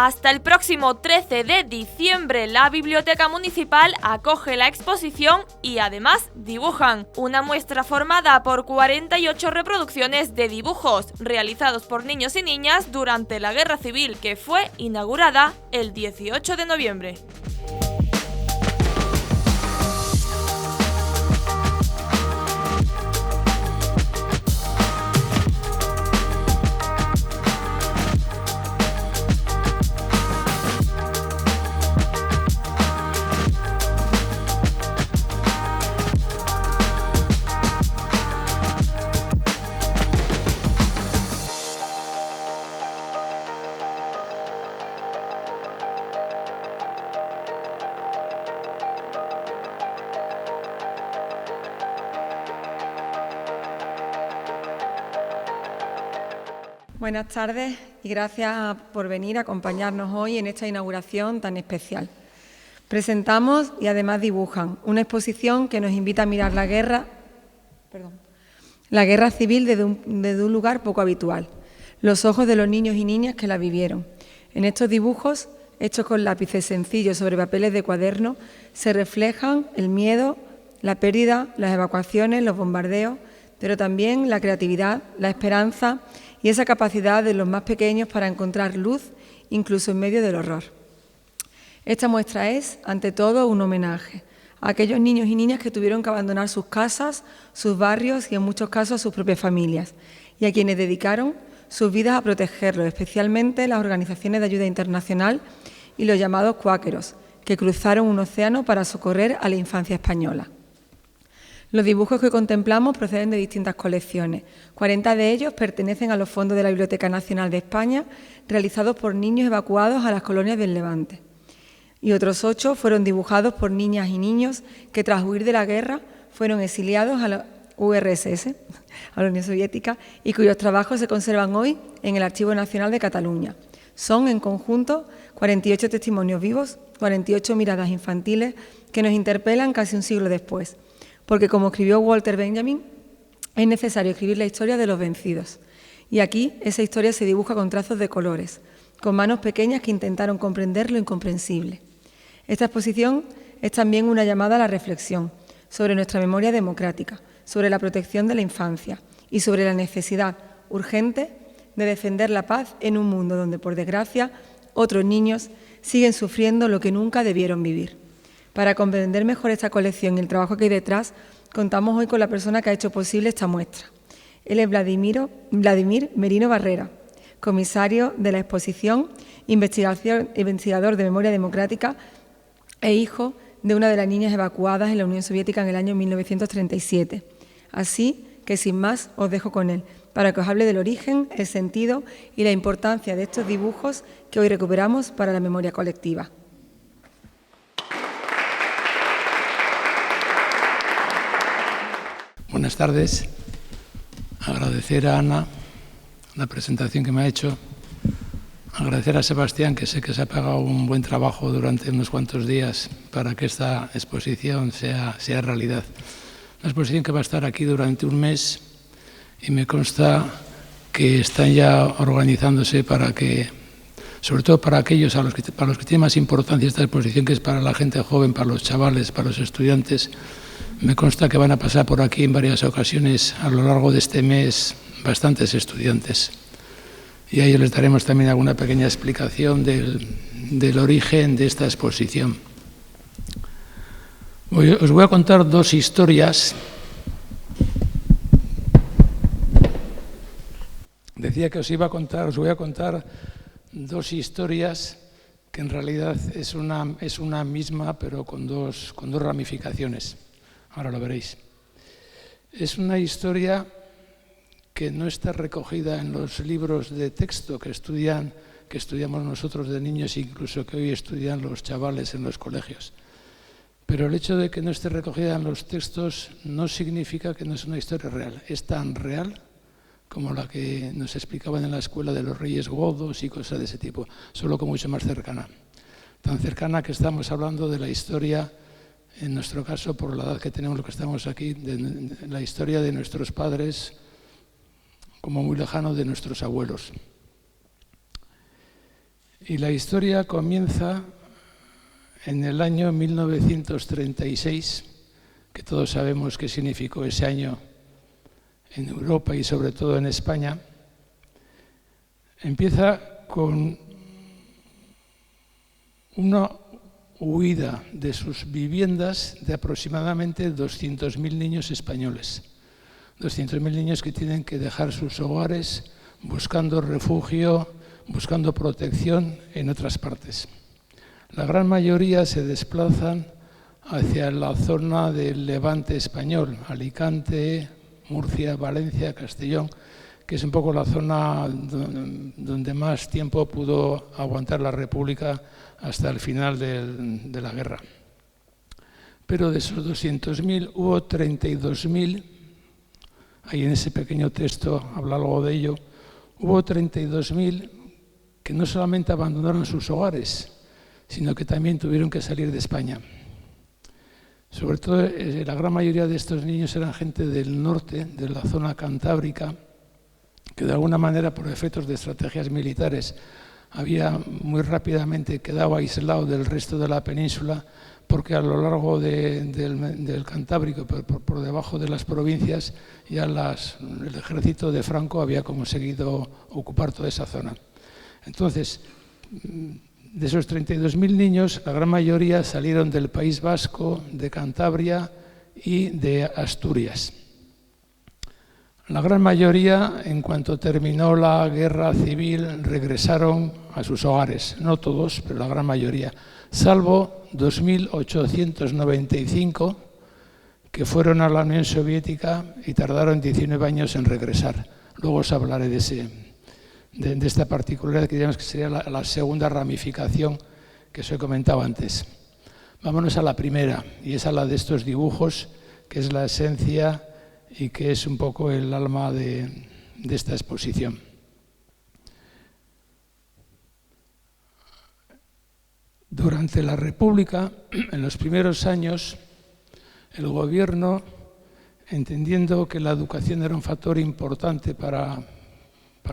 Hasta el próximo 13 de diciembre la Biblioteca Municipal acoge la exposición Y además dibujan, una muestra formada por 48 reproducciones de dibujos realizados por niños y niñas durante la Guerra Civil, que fue inaugurada el 18 de noviembre. Buenas tardes y gracias por venir a acompañarnos hoy en esta inauguración tan especial. Presentamos Y además dibujan, una exposición que nos invita a mirar la guerra civil desde un lugar poco habitual, los ojos de los niños y niñas que la vivieron. En estos dibujos, hechos con lápices sencillos sobre papeles de cuaderno, se reflejan el miedo, la pérdida, las evacuaciones, los bombardeos, pero también la creatividad, la esperanza y esa capacidad de los más pequeños para encontrar luz incluso en medio del horror. Esta muestra es, ante todo, un homenaje a aquellos niños y niñas que tuvieron que abandonar sus casas, sus barrios y, en muchos casos, a sus propias familias, y a quienes dedicaron sus vidas a protegerlos, especialmente las organizaciones de ayuda internacional y los llamados cuáqueros, que cruzaron un océano para socorrer a la infancia española. Los dibujos que contemplamos proceden de distintas colecciones. 40 de ellos pertenecen a los fondos de la Biblioteca Nacional de España, realizados por niños evacuados a las colonias del Levante. Y otros 8 fueron dibujados por niñas y niños que, tras huir de la guerra, fueron exiliados a la URSS, a la Unión Soviética, y cuyos trabajos se conservan hoy en el Archivo Nacional de Cataluña. Son, en conjunto, 48 testimonios vivos, 48 miradas infantiles que nos interpelan casi un siglo después. Porque, como escribió Walter Benjamin, es necesario escribir la historia de los vencidos. Y aquí esa historia se dibuja con trazos de colores, con manos pequeñas que intentaron comprender lo incomprensible. Esta exposición es también una llamada a la reflexión sobre nuestra memoria democrática, sobre la protección de la infancia y sobre la necesidad urgente de defender la paz en un mundo donde, por desgracia, otros niños siguen sufriendo lo que nunca debieron vivir. Para comprender mejor esta colección y el trabajo que hay detrás, contamos hoy con la persona que ha hecho posible esta muestra. Él es Vladimir Merino Barrera, comisario de la exposición, investigador de memoria democrática e hijo de una de las niñas evacuadas en la Unión Soviética en el año 1937. Así que, sin más, os dejo con él, para que os hable del origen, el sentido y la importancia de estos dibujos que hoy recuperamos para la memoria colectiva. Buenas tardes. Agradecer a Ana la presentación que me ha hecho. Agradecer a Sebastián, que sé que se ha pegado un buen trabajo durante unos cuantos días para que esta exposición sea realidad. Una exposición que va a estar aquí durante un mes y me consta que están ya organizándose para que, sobre todo para aquellos para los que tiene más importancia esta exposición, que es para la gente joven, para los chavales, para los estudiantes. Me consta que van a pasar por aquí en varias ocasiones a lo largo de este mes bastantes estudiantes. Y a ellos les daremos también alguna pequeña explicación del origen de esta exposición. Os voy a contar dos historias. Decía que os voy a contar dos historias que en realidad es una misma, pero con dos ramificaciones. Ahora lo veréis. Es una historia que no está recogida en los libros de texto que estudiamos nosotros de niños, incluso que hoy estudian los chavales en los colegios. Pero el hecho de que no esté recogida en los textos no significa que no es una historia real. Es tan real como la que nos explicaban en la escuela de los Reyes Godos y cosas de ese tipo, solo que mucho más cercana. Tan cercana que estamos hablando de la historia, en nuestro caso, por la edad que tenemos los que estamos aquí, de la historia de nuestros padres, como muy lejano de nuestros abuelos. Y la historia comienza en el año 1936, que todos sabemos qué significó ese año en Europa y sobre todo en España. Empieza con una huida de sus viviendas de aproximadamente 200.000 niños españoles. 200.000 niños que tienen que dejar sus hogares buscando refugio, buscando protección en otras partes. La gran mayoría se desplazan hacia la zona del Levante español, Alicante, Murcia, Valencia, Castellón, que es un poco la zona donde más tiempo pudo aguantar la República hasta el final de la guerra. Pero de esos 200.000 hubo 32.000, ahí en ese pequeño texto habla algo de ello, hubo 32.000 que no solamente abandonaron sus hogares, sino que también tuvieron que salir de España. Sobre todo, la gran mayoría de estos niños eran gente del norte, de la zona cantábrica, que de alguna manera, por efectos de estrategias militares, había muy rápidamente quedado aislado del resto de la península, porque a lo largo del Cantábrico, por debajo de las provincias, ya el ejército de Franco había conseguido ocupar toda esa zona. Entonces, de esos 32.000 niños, la gran mayoría salieron del País Vasco, de Cantabria y de Asturias. La gran mayoría, en cuanto terminó la guerra civil, regresaron a sus hogares. No todos, pero la gran mayoría, salvo 2.895 que fueron a la Unión Soviética y tardaron 19 años en regresar. Luego os hablaré de esta particularidad que digamos que sería la segunda ramificación que os he comentado antes. Vámonos a la primera, y es a la de estos dibujos, que es la esencia y que es un poco el alma de esta exposición. Durante la República, en los primeros años, el gobierno, entendiendo que la educación era un factor importante para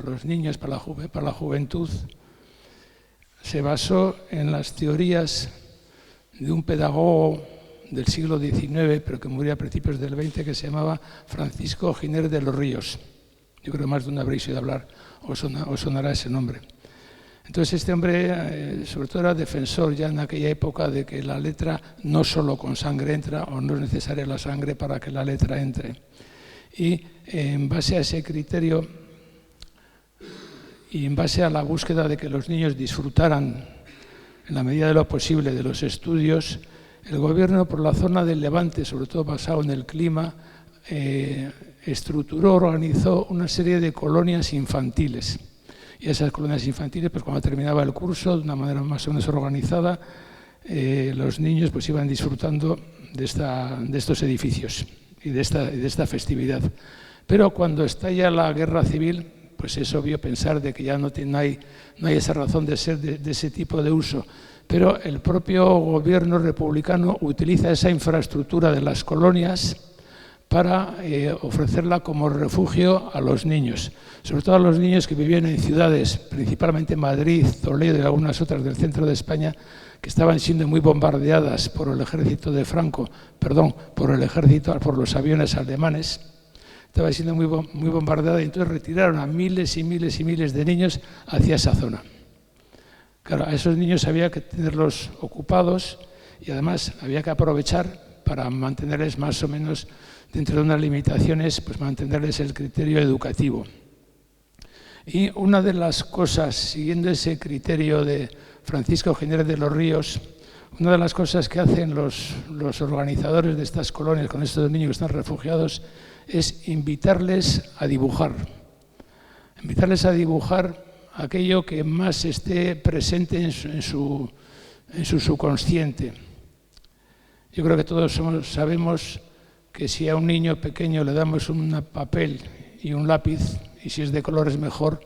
los niños, para la juventud, se basó en las teorías de un pedagogo del siglo XIX, pero que murió a principios del XX, que se llamaba Francisco Giner de los Ríos. Yo creo que más de uno habréis oído hablar, os sonará ese nombre. Entonces este hombre, sobre todo, era defensor ya en aquella época de que la letra no solo con sangre entra, o no es necesaria la sangre para que la letra entre. Y en base a ese criterio y en base a la búsqueda de que los niños disfrutaran en la medida de lo posible de los estudios, el gobierno, por la zona del Levante, sobre todo basado en el clima, organizó una serie de colonias infantiles. Y esas colonias infantiles, pues cuando terminaba el curso, de una manera más o menos organizada, los niños pues iban disfrutando de estos edificios y de esta festividad. Pero cuando estalla la guerra civil, pues es obvio pensar de que ya no hay esa razón de ser de ese tipo de uso. Pero el propio gobierno republicano utiliza esa infraestructura de las colonias para ofrecerla como refugio a los niños, sobre todo a los niños que vivían en ciudades, principalmente Madrid, Toledo y algunas otras del centro de España, que estaban siendo muy bombardeadas por el ejército de Franco, por los aviones alemanes. Estaba siendo muy bombardeada y entonces retiraron a miles y miles y miles de niños hacia esa zona. Claro, a esos niños había que tenerlos ocupados y además había que aprovechar para mantenerles más o menos dentro de unas limitaciones, pues mantenerles el criterio educativo. Y una de las cosas, siguiendo ese criterio de Francisco Giner de los Ríos, una de las cosas que hacen los organizadores de estas colonias con estos niños que están refugiados es invitarles a dibujar. Invitarles a dibujar aquello que más esté presente en su subconsciente. Yo creo que todos sabemos que si a un niño pequeño le damos un papel y un lápiz, y si es de colores mejor,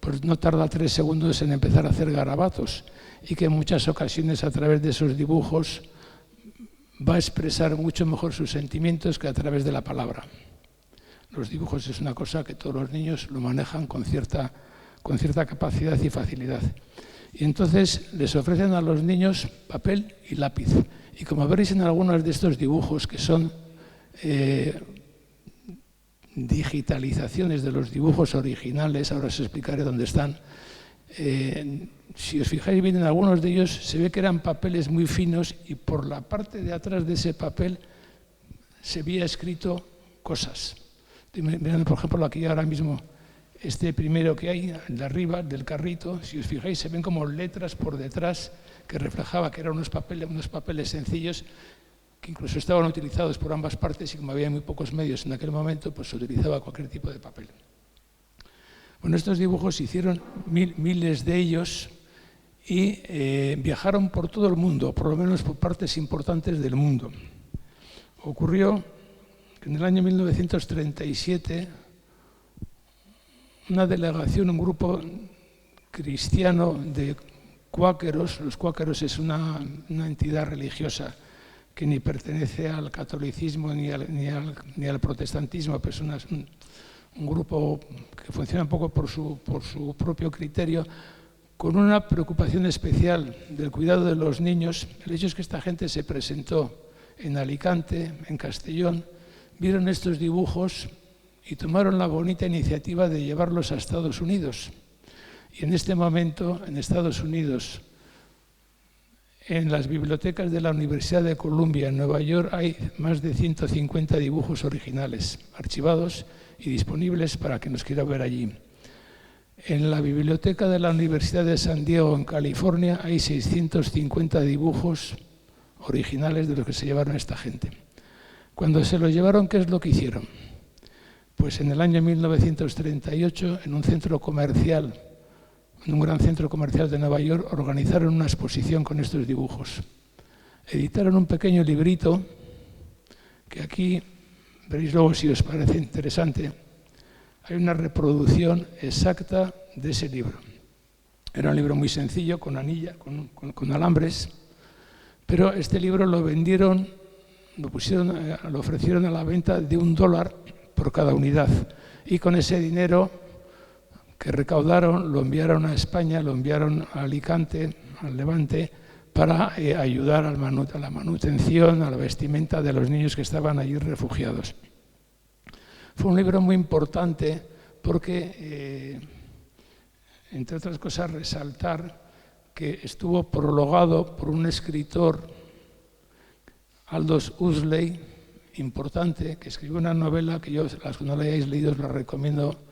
pues no tarda 3 segundos en empezar a hacer garabatos, y que en muchas ocasiones a través de esos dibujos va a expresar mucho mejor sus sentimientos que a través de la palabra. Los dibujos es una cosa que todos los niños lo manejan con cierta capacidad y facilidad. Y entonces les ofrecen a los niños papel y lápiz. Y como veréis en algunos de estos dibujos, que son digitalizaciones de los dibujos originales, ahora os explicaré dónde están, si os fijáis bien en algunos de ellos, se ve que eran papeles muy finos y por la parte de atrás de ese papel se había escrito cosas. Estoy mirando, por ejemplo, aquí ahora mismo, este primero que hay, el de arriba, del carrito, si os fijáis, se ven como letras por detrás que reflejaba que eran unos papeles sencillos que incluso estaban utilizados por ambas partes y como había muy pocos medios en aquel momento, pues se utilizaba cualquier tipo de papel. Bueno, estos dibujos se hicieron miles de ellos y viajaron por todo el mundo, por lo menos por partes importantes del mundo. Ocurrió que en el año 1937 una delegación, un grupo cristiano de cuáqueros, los cuáqueros es una entidad religiosa que ni pertenece al catolicismo ni al protestantismo, pero es un grupo que funciona un poco por su propio criterio, con una preocupación especial del cuidado de los niños. El hecho es que esta gente se presentó en Alicante, en Castellón, vieron estos dibujos y tomaron la bonita iniciativa de llevarlos a Estados Unidos. Y en este momento, en Estados Unidos, en las bibliotecas de la Universidad de Columbia, en Nueva York, hay más de 150 dibujos originales, archivados y disponibles para quien los quiera ver allí. En la biblioteca de la Universidad de San Diego, en California, hay 650 dibujos originales de los que se llevaron esta gente. Cuando se los llevaron, ¿qué es lo que hicieron? Pues en el año 1938, en un centro comercial, en un gran centro comercial de Nueva York, organizaron una exposición con estos dibujos. Editaron un pequeño librito, que aquí veréis luego si os parece interesante. Hay una reproducción exacta de ese libro. Era un libro muy sencillo, con anilla, con alambres, pero este libro lo vendieron, lo ofrecieron a la venta de $1 por cada unidad. Y con ese dinero que recaudaron, lo enviaron a España, lo enviaron a Alicante, al Levante, para ayudar a la manutención, a la vestimenta de los niños que estaban allí refugiados. Fue un libro muy importante porque, entre otras cosas, resaltar que estuvo prologado por un escritor, Aldous Huxley, importante, que escribió una novela que yo, las que no la hayáis leído, os la recomiendo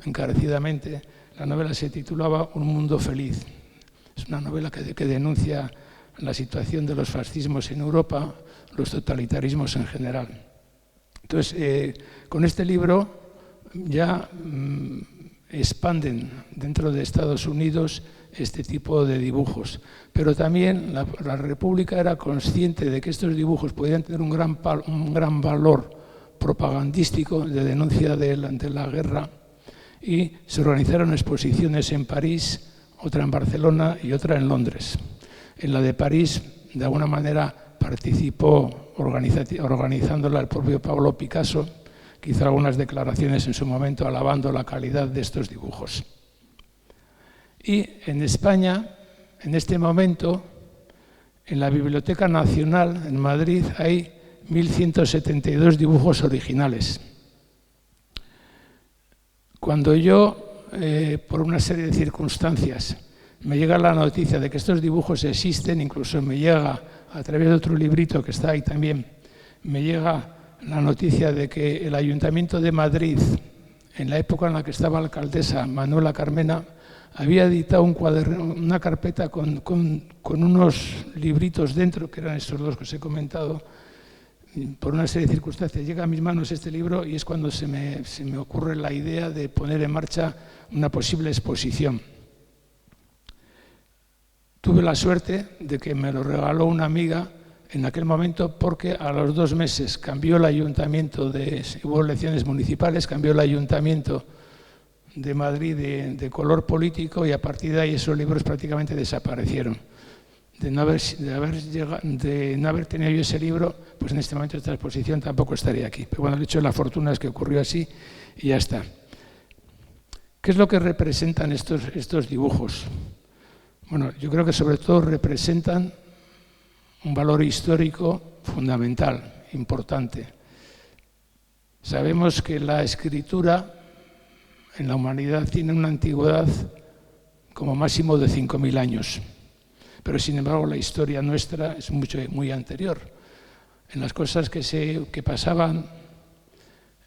encarecidamente. La novela se titulaba Un mundo feliz. Es una novela que denuncia la situación de los fascismos en Europa, los totalitarismos en general. Entonces, con este libro ya expanden dentro de Estados Unidos este tipo de dibujos. Pero también la República era consciente de que estos dibujos podían tener un gran valor propagandístico de denuncia de la guerra, y se organizaron exposiciones en París, otra en Barcelona y otra en Londres. En la de París, de alguna manera, participó organizándola el propio Pablo Picasso, que hizo algunas declaraciones en su momento alabando la calidad de estos dibujos. Y en España, en este momento, en la Biblioteca Nacional en Madrid hay 1.172 dibujos originales. Cuando yo, por una serie de circunstancias, me llega la noticia de que estos dibujos existen, incluso me llega a través de otro librito que está ahí también, me llega la noticia de que el Ayuntamiento de Madrid, en la época en la que estaba alcaldesa Manuela Carmena, había editado una carpeta con unos libritos dentro, que eran estos dos que os he comentado. Por una serie de circunstancias llega a mis manos este libro y es cuando se me ocurre la idea de poner en marcha una posible exposición. Tuve la suerte de que me lo regaló una amiga en aquel momento, porque a los 2 meses cambió el ayuntamiento, hubo elecciones municipales, cambió el ayuntamiento de Madrid de color político y a partir de ahí esos libros prácticamente desaparecieron. De no haber tenido yo ese libro, pues en este momento de esta exposición tampoco estaría aquí. Pero bueno, el hecho de la fortuna es que ocurrió así y ya está. ¿Qué es lo que representan estos dibujos? Bueno, yo creo que sobre todo representan un valor histórico fundamental, importante. Sabemos que la escritura en la humanidad tiene una antigüedad como máximo de 5.000 años, pero sin embargo la historia nuestra es muy anterior. En las cosas que pasaban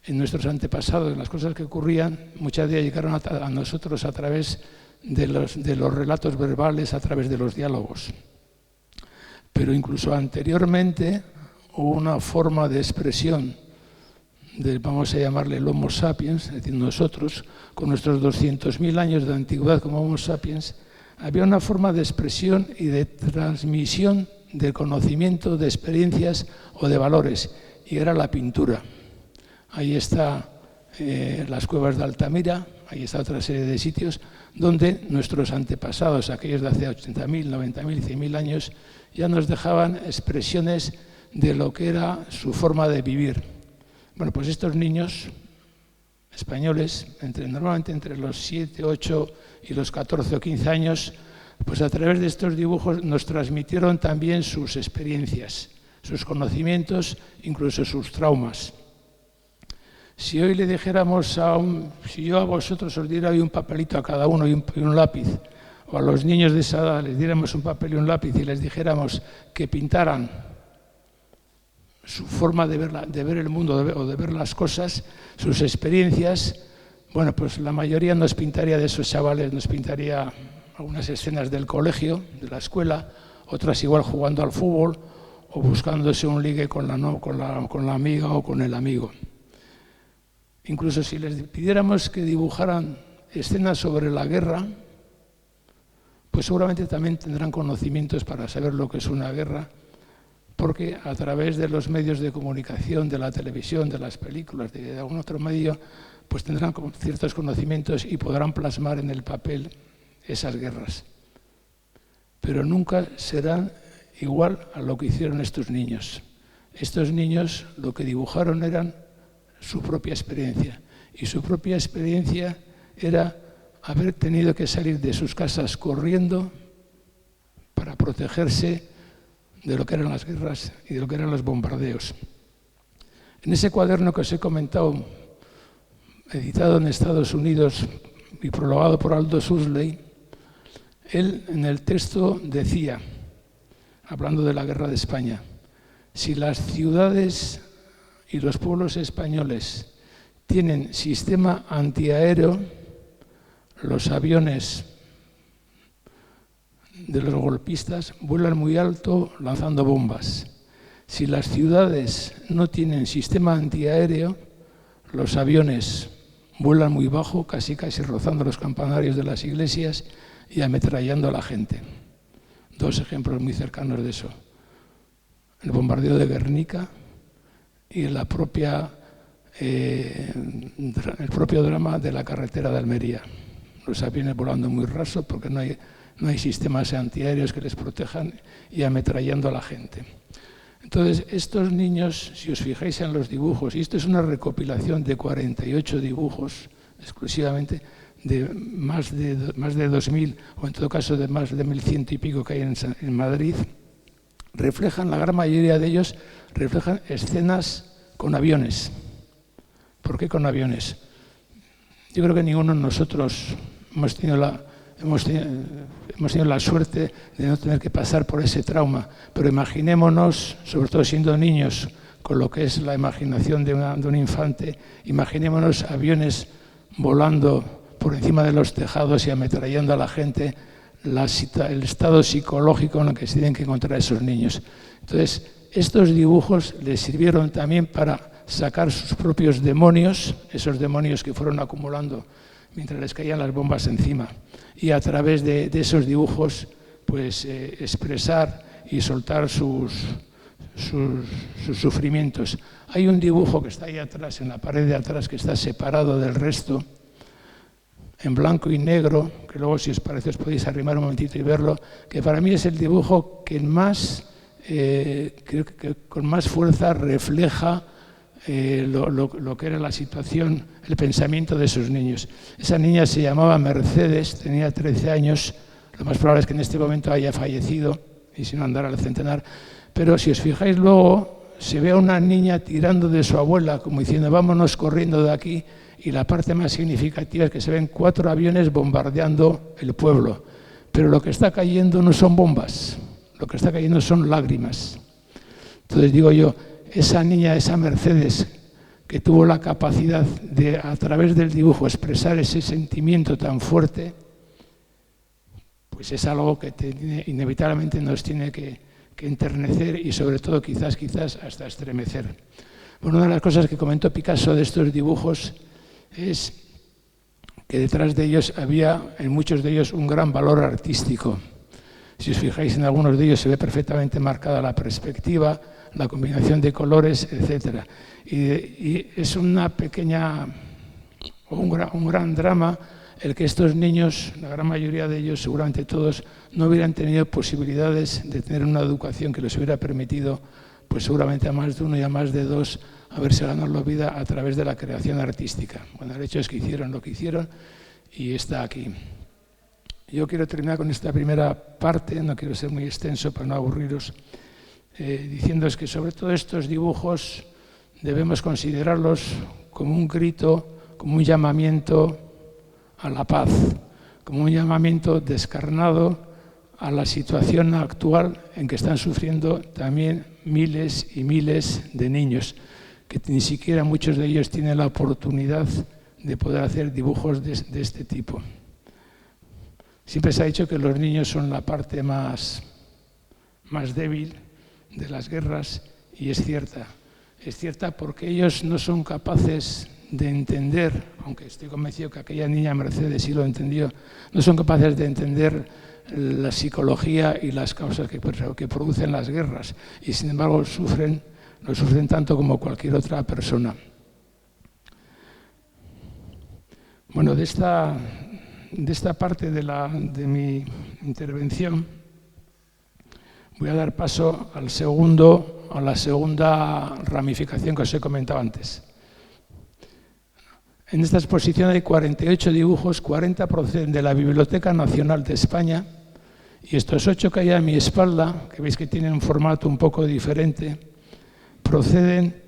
en nuestros antepasados, en las cosas que ocurrían, muchas de ellas llegaron a nosotros a través de los relatos verbales, a través de los diálogos. Pero incluso anteriormente hubo una forma de expresión vamos a llamarle el Homo sapiens, es decir, nosotros, con nuestros 200.000 años de antigüedad como Homo sapiens, había una forma de expresión y de transmisión de conocimiento, de experiencias o de valores, y era la pintura. Ahí está las cuevas de Altamira, ahí está otra serie de sitios donde nuestros antepasados, aquellos de hace 80.000, 90.000, 100.000 años, ya nos dejaban expresiones de lo que era su forma de vivir. Bueno, pues estos niños españoles, normalmente entre los 7, 8 y los 14 o 15 años, pues a través de estos dibujos nos transmitieron también sus experiencias, sus conocimientos, incluso sus traumas. Si hoy le dijéramos si yo a vosotros os diera hoy un papelito a cada uno y un lápiz, o a los niños de esa edad les diéramos un papel y un lápiz y les dijéramos que pintaran su forma de ver el mundo o de ver las cosas, sus experiencias, bueno, pues la mayoría nos pintaría de esos chavales, nos pintaría algunas escenas del colegio, de la escuela, otras igual jugando al fútbol o buscándose un ligue con la amiga o con el amigo. Incluso si les pidiéramos que dibujaran escenas sobre la guerra, pues seguramente también tendrán conocimientos para saber lo que es una guerra, porque a través de los medios de comunicación, de la televisión, de las películas, de algún otro medio, pues tendrán ciertos conocimientos y podrán plasmar en el papel esas guerras. Pero nunca serán igual a lo que hicieron estos niños. Estos niños lo que dibujaron eran su propia experiencia, y su propia experiencia era haber tenido que salir de sus casas corriendo para protegerse de lo que eran las guerras y de lo que eran los bombardeos. En ese cuaderno que os he comentado, editado en Estados Unidos y prologado por Aldous Huxley, él en el texto decía, hablando de la guerra de España, si las ciudades y los pueblos españoles tienen sistema antiaéreo, los aviones de los golpistas vuelan muy alto lanzando bombas. Si las ciudades no tienen sistema antiaéreo, los aviones vuelan muy bajo, casi rozando los campanarios de las iglesias y ametrallando a la gente. Dos ejemplos muy cercanos de eso. El bombardeo de Guernica y el propio drama de la carretera de Almería. Los aviones volando muy raso porque no hay sistemas antiaéreos que les protejan y ametrallando a la gente. Entonces, estos niños, si os fijáis en los dibujos, y esto es una recopilación de 48 dibujos exclusivamente, de más de 2.000, o en todo caso de más de 1.100 y pico que hay en Madrid, reflejan, la gran mayoría de ellos, reflejan escenas con aviones. ¿Por qué con aviones? Yo creo que ninguno de nosotros hemos tenido la suerte de no tener que pasar por ese trauma, pero imaginémonos, sobre todo siendo niños, con lo que es la imaginación de un infante, imaginémonos aviones volando por encima de los tejados y ametrallando a la gente, el estado psicológico en el que se tienen que encontrar esos niños. Entonces, estos dibujos les sirvieron también para sacar sus propios demonios, esos demonios que fueron acumulando mientras les caían las bombas encima, y a través de esos dibujos pues expresar y soltar sus sufrimientos. Hay un dibujo que está ahí atrás, en la pared de atrás, que está separado del resto, en blanco y negro, que luego, si os parece, os podéis arrimar un momentito y verlo, que para mí es el dibujo que creo que con más fuerza refleja lo que era la situación, el pensamiento de esos niños. Esa niña se llamaba Mercedes, tenía 13 años, Lo más probable es que en este momento haya fallecido, y si no andará al centenar. Pero si os fijáis luego, se ve a una niña tirando de su abuela, como diciendo, vámonos corriendo de aquí, y la parte más significativa es que se ven 4 aviones bombardeando el pueblo. Pero lo que está cayendo no son bombas, lo que está cayendo son lágrimas. Entonces digo yo, esa niña, esa Mercedes, que tuvo la capacidad de, a través del dibujo, expresar ese sentimiento tan fuerte, pues es algo que inevitablemente nos tiene que enternecer y sobre todo quizás hasta estremecer. Una de las cosas que comentó Picasso de estos dibujos es que detrás de ellos había, en muchos de ellos, un gran valor artístico. Si os fijáis, en algunos de ellos se ve perfectamente marcada la perspectiva, la combinación de colores, etc. Y es una pequeña, un gran drama el que estos niños, la gran mayoría de ellos, seguramente todos, no hubieran tenido posibilidades de tener una educación que les hubiera permitido, pues seguramente a más de uno y a más de dos, haberse ganado la vida a través de la creación artística. Bueno, el hecho es que hicieron lo que hicieron y está aquí. Yo quiero terminar con esta primera parte, no quiero ser muy extenso para no aburriros, diciéndoos que sobre todo estos dibujos debemos considerarlos como un grito, como un llamamiento a la paz, como un llamamiento descarnado a la situación actual en que están sufriendo también miles y miles de niños, que ni siquiera muchos de ellos tienen la oportunidad de poder hacer dibujos de este tipo. Siempre se ha dicho que los niños son la parte más débil de las guerras y es cierta. Es cierta porque ellos no son capaces de entender, aunque estoy convencido que aquella niña Mercedes sí lo entendió, no son capaces de entender la psicología y las causas que producen las guerras y sin embargo lo sufren tanto como cualquier otra persona. Bueno, de esta parte de mi intervención voy a dar paso a la segunda ramificación que os he comentado antes. En esta exposición hay 48 dibujos, 40 proceden de la Biblioteca Nacional de España y estos 8 que hay a mi espalda, que veis que tienen un formato un poco diferente, proceden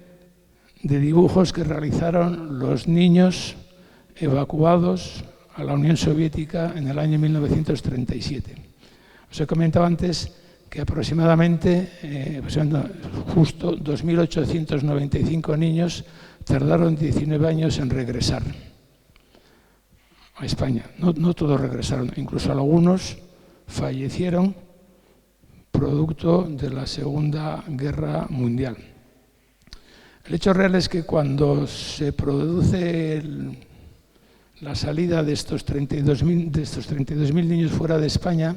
de dibujos que realizaron los niños evacuados a la Unión Soviética en el año 1937. Os he comentado antes que aproximadamente justo 2.895 niños tardaron 19 años en regresar a España. No todos regresaron, incluso algunos fallecieron producto de la Segunda Guerra Mundial. El hecho real es que cuando se produce la salida de estos 32.000 niños fuera de España,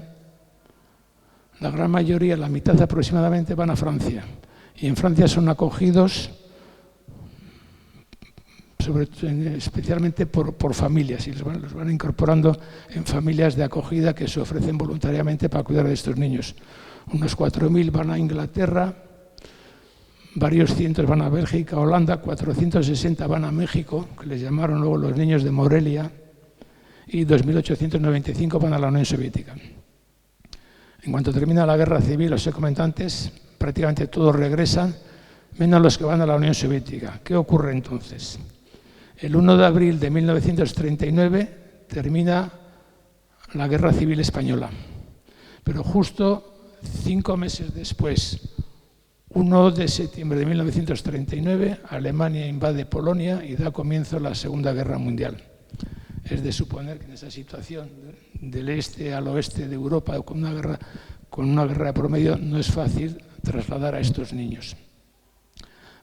la gran mayoría, la mitad aproximadamente, van a Francia. Y en Francia son acogidos especialmente por familias, y los van incorporando en familias de acogida que se ofrecen voluntariamente para cuidar de estos niños. Unos 4.000 van a Inglaterra, varios cientos van a Bélgica, Holanda, 460 van a México, que les llamaron luego los niños de Morelia, y 2.895 van a la Unión Soviética. En cuanto termina la guerra civil, os he comentado antes, prácticamente todos regresan, menos los que van a la Unión Soviética. ¿Qué ocurre entonces? El 1 de abril de 1939 termina la Guerra Civil Española, pero justo 5 meses después, 1 de septiembre de 1939, Alemania invade Polonia y da comienzo la Segunda Guerra Mundial. Es de suponer que en esa situación del este al oeste de Europa, con una guerra de promedio, no es fácil trasladar a estos niños.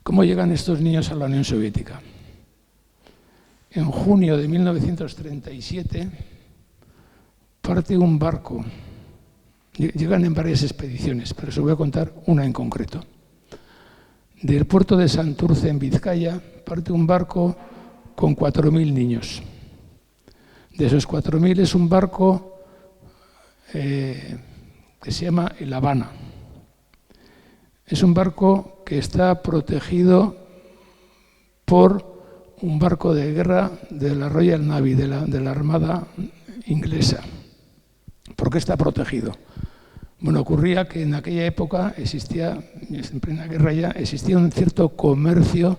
¿Cómo llegan estos niños a la Unión Soviética? En junio de 1937 parte un barco. Llegan en varias expediciones, pero os voy a contar una en concreto. Del puerto de Santurce, en Vizcaya, parte un barco con 4.000 niños. De esos 4.000 es un barco que se llama el Habana. Es un barco que está protegido por un barco de guerra de la Royal Navy, de la Armada inglesa. Por ¿Por qué está protegido? Bueno, ocurría que en aquella época en plena guerra ya, existía un cierto comercio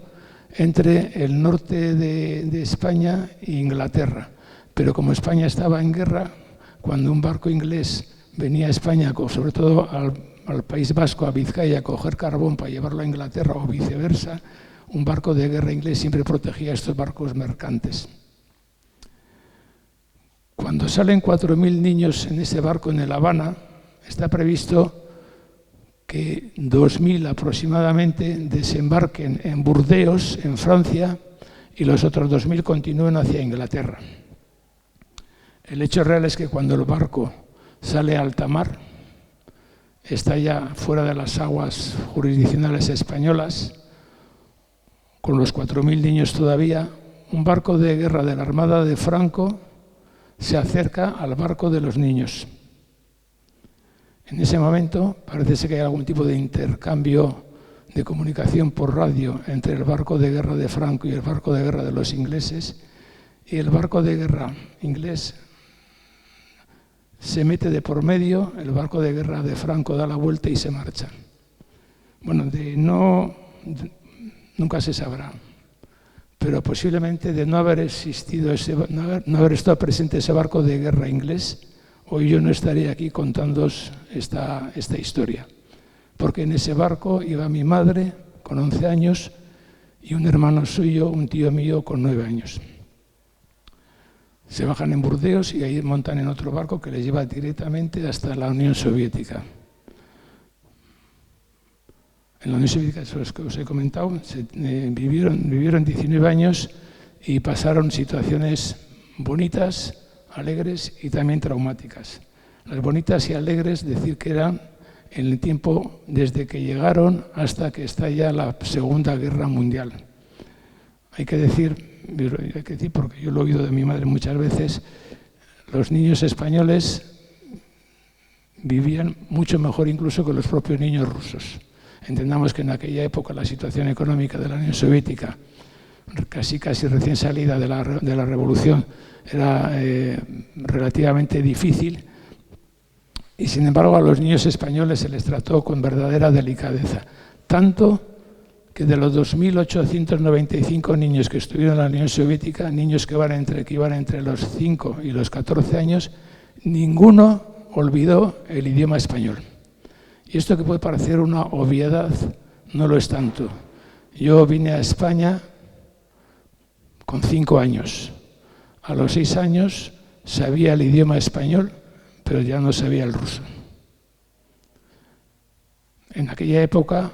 entre el norte de España e Inglaterra. Pero como España estaba en guerra, cuando un barco inglés venía a España, sobre todo al País Vasco, a Vizcaya, a coger carbón para llevarlo a Inglaterra o viceversa, un barco de guerra inglés siempre protegía a estos barcos mercantes. Cuando salen 4.000 niños en ese barco en el Habana, está previsto que 2.000 aproximadamente desembarquen en Burdeos, en Francia, y los otros 2.000 continúen hacia Inglaterra. El hecho real es que cuando el barco sale a alta mar, está ya fuera de las aguas jurisdiccionales españolas, con los 4.000 niños todavía, un barco de guerra de la Armada de Franco se acerca al barco de los niños. En ese momento parece ser que hay algún tipo de intercambio de comunicación por radio entre el barco de guerra de Franco y el barco de guerra de los ingleses, y el barco de guerra inglés se mete de por medio, el barco de guerra de Franco da la vuelta y se marcha. Bueno, nunca se sabrá, pero posiblemente de no haber existido no haber estado presente ese barco de guerra inglés, hoy yo no estaría aquí contándoos esta historia, porque en ese barco iba mi madre con 11 años y un hermano suyo, un tío mío, con 9 años. Se bajan en Burdeos y ahí montan en otro barco que les lleva directamente hasta la Unión Soviética. En la Unión Soviética, eso es que os he comentado, vivieron 19 años y pasaron situaciones bonitas, alegres y también traumáticas. Las bonitas y alegres, decir que eran en el tiempo desde que llegaron hasta que estalla la Segunda Guerra Mundial. Hay que decir, porque yo lo he oído de mi madre muchas veces, los niños españoles vivían mucho mejor incluso que los propios niños rusos. Entendamos que en aquella época la situación económica de la Unión Soviética, casi recién salida de la revolución, era relativamente difícil, y sin embargo a los niños españoles se les trató con verdadera delicadeza. Tanto que de los 2.895 niños que estuvieron en la Unión Soviética, niños que iban entre los 5 y los 14 años, ninguno olvidó el idioma español. Y esto que puede parecer una obviedad, no lo es tanto. Yo vine a España con 5 años. A los 6 años sabía el idioma español, pero ya no sabía el ruso. En aquella época,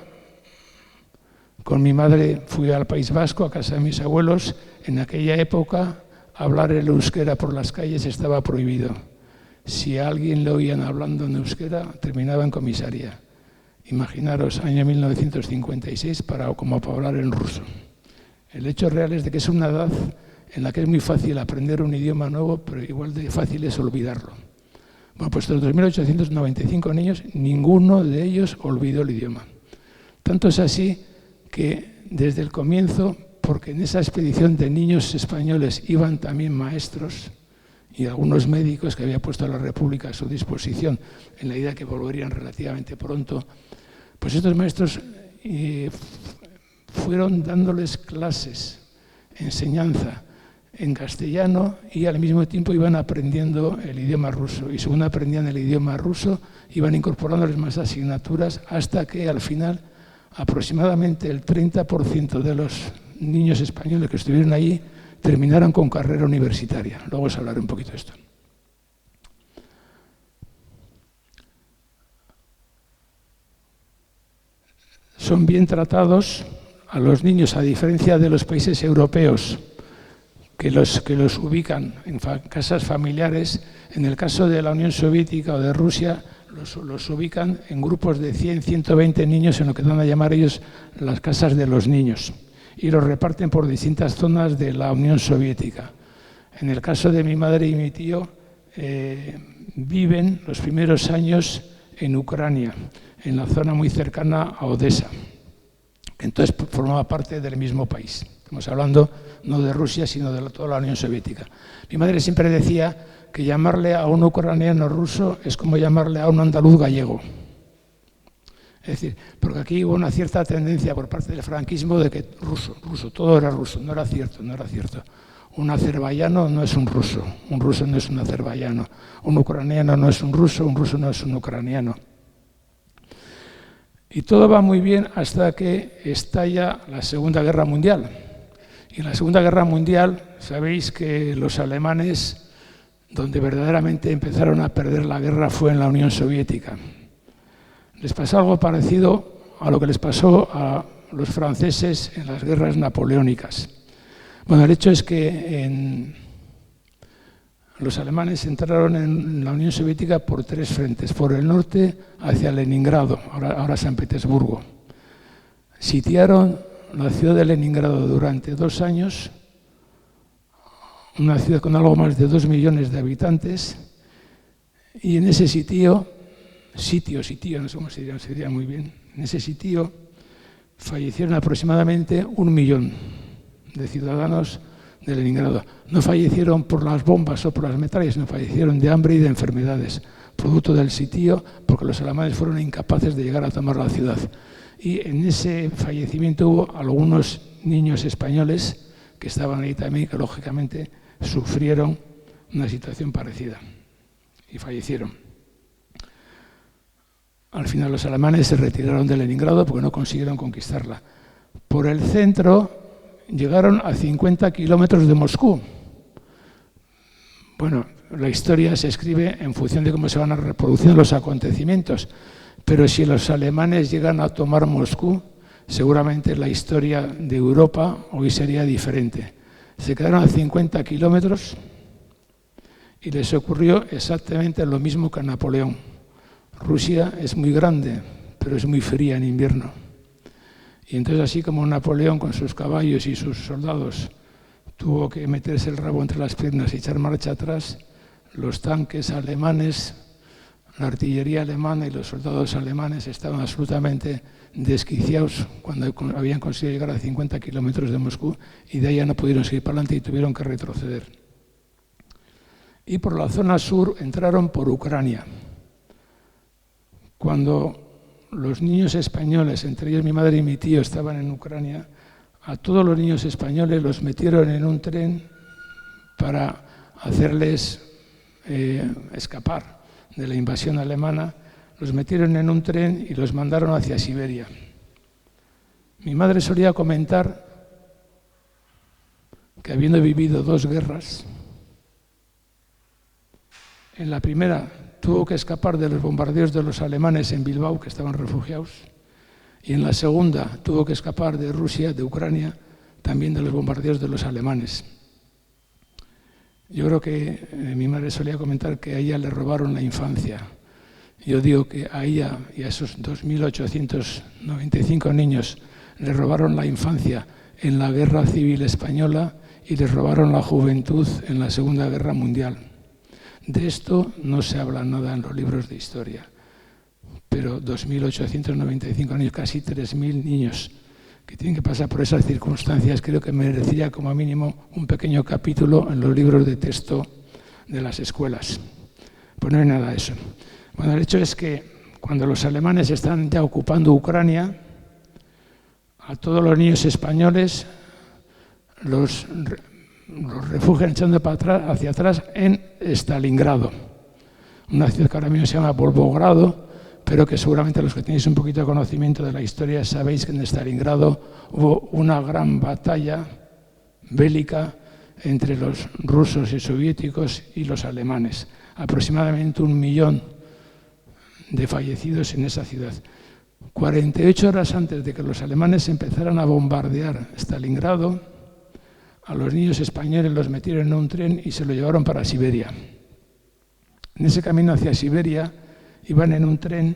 con mi madre fui al País Vasco, a casa de mis abuelos. En aquella época, hablar el euskera por las calles estaba prohibido. Si a alguien le oían hablando en euskera, terminaba en comisaría. Imaginaros, año 1956, como para hablar en ruso. El hecho real es de que es una edad en la que es muy fácil aprender un idioma nuevo, pero igual de fácil es olvidarlo. Bueno, pues de los 2.895 niños, ninguno de ellos olvidó el idioma. Tanto es así que desde el comienzo, porque en esa expedición de niños españoles iban también maestros y algunos médicos que había puesto la República a su disposición en la idea de que volverían relativamente pronto, pues estos maestros fueron dándoles clases, enseñanza en castellano, y al mismo tiempo iban aprendiendo el idioma ruso, y según aprendían el idioma ruso iban incorporándoles más asignaturas hasta que al final aproximadamente el 30% de los niños españoles que estuvieron allí terminaron con carrera universitaria. Luego os hablaré un poquito de esto. Son bien tratados a los niños, a diferencia de los países europeos que los ubican en casas familiares. En el caso de la Unión Soviética o de Rusia, los ubican en grupos de 100, 120 niños en lo que dan a llamar ellos las casas de los niños, y los reparten por distintas zonas de la Unión Soviética. En el caso de mi madre y mi tío, viven los primeros años en Ucrania, en la zona muy cercana a Odessa, que entonces formaba parte del mismo país. Estamos hablando no de Rusia, sino de toda la Unión Soviética. Mi madre siempre decía que llamarle a un ucraniano ruso es como llamarle a un andaluz gallego. Es decir, porque aquí hubo una cierta tendencia por parte del franquismo de que ruso, todo era ruso. No era cierto. Un azerbaiyano no es un ruso no es un azerbaiyano, un ucraniano no es un ruso no es un ucraniano. Y todo va muy bien hasta que estalla la Segunda Guerra Mundial. Y en la Segunda Guerra Mundial, sabéis que los alemanes, donde verdaderamente empezaron a perder la guerra fue en la Unión Soviética. Les pasó algo parecido a lo que les pasó a los franceses en las guerras napoleónicas. Bueno, el hecho es que los alemanes entraron en la Unión Soviética por 3 frentes. Por el norte hacia Leningrado, ahora San Petersburgo. Sitiaron la ciudad de Leningrado durante 2 años, una ciudad con algo más de 2 millones de habitantes, y en ese sitio, no sé cómo se diría muy bien, en ese sitio fallecieron aproximadamente 1 millón de ciudadanos de Leningrado. No fallecieron por las bombas o por las metrallas, sino fallecieron de hambre y de enfermedades, producto del sitio, porque los alemanes fueron incapaces de llegar a tomar la ciudad. Y en ese fallecimiento hubo algunos niños españoles que estaban ahí también, que lógicamente sufrieron una situación parecida y fallecieron. Al final los alemanes se retiraron de Leningrado porque no consiguieron conquistarla. Por el centro llegaron a 50 kilómetros de Moscú. Bueno, la historia se escribe en función de cómo se van a reproduciendo los acontecimientos, pero si los alemanes llegan a tomar Moscú, seguramente la historia de Europa hoy sería diferente. Se quedaron a 50 kilómetros y les ocurrió exactamente lo mismo que a Napoleón. Rusia es muy grande, pero es muy fría en invierno. Y entonces, así como Napoleón con sus caballos y sus soldados tuvo que meterse el rabo entre las piernas y echar marcha atrás, los tanques alemanes, la artillería alemana y los soldados alemanes estaban absolutamente desquiciados cuando habían conseguido llegar a 50 kilómetros de Moscú, y de ahí ya no pudieron seguir para adelante y tuvieron que retroceder. Y por la zona sur entraron por Ucrania. Cuando los niños españoles, entre ellos mi madre y mi tío, estaban en Ucrania, a todos los niños españoles los metieron en un tren para hacerles escapar de la invasión alemana. Los metieron en un tren y los mandaron hacia Siberia. Mi madre solía comentar que, habiendo vivido 2 guerras, en la primera tuvo que escapar de los bombardeos de los alemanes en Bilbao, que estaban refugiados, y en la segunda tuvo que escapar de Rusia, de Ucrania, también de los bombardeos de los alemanes. Yo creo que mi madre solía comentar que a ella le robaron la infancia. Yo digo que a ella y a esos 2.895 niños le robaron la infancia en la Guerra Civil Española y les robaron la juventud en la Segunda Guerra Mundial. De esto no se habla nada en los libros de historia, pero 2.895 niños, casi 3.000 niños que tienen que pasar por esas circunstancias, creo que merecería como mínimo un pequeño capítulo en los libros de texto de las escuelas. Pues no hay nada de eso. Bueno, el hecho es que cuando los alemanes están ya ocupando Ucrania, a todos los niños españoles los refugian echando hacia atrás en Stalingrado, una ciudad que ahora mismo se llama Volgogrado, pero que seguramente los que tenéis un poquito de conocimiento de la historia sabéis que en Stalingrado hubo una gran batalla bélica entre los rusos y soviéticos y los alemanes. Aproximadamente 1 millón de fallecidos en esa ciudad. 48 horas antes de que los alemanes empezaran a bombardear Stalingrado, a los niños españoles los metieron en un tren y se lo llevaron para Siberia. En ese camino hacia Siberia iban en un tren,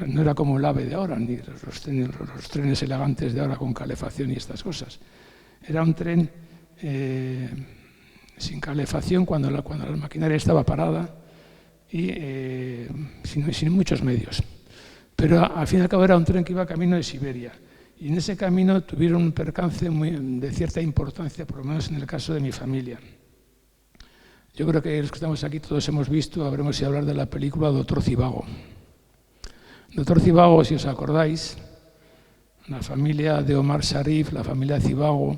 no era como el AVE de ahora, ni los trenes elegantes de ahora con calefacción y estas cosas. Era un tren sin calefacción cuando la maquinaria estaba parada y sin muchos medios. Pero al fin y al cabo era un tren que iba camino de Siberia. Y en ese camino tuvieron un percance de cierta importancia, por lo menos en el caso de mi familia. Yo creo que los que estamos aquí todos hemos visto, habremos ido a hablar de la película Doctor Zhivago. Doctor Zhivago, si os acordáis, la familia de Omar Sharif, la familia Zhivago,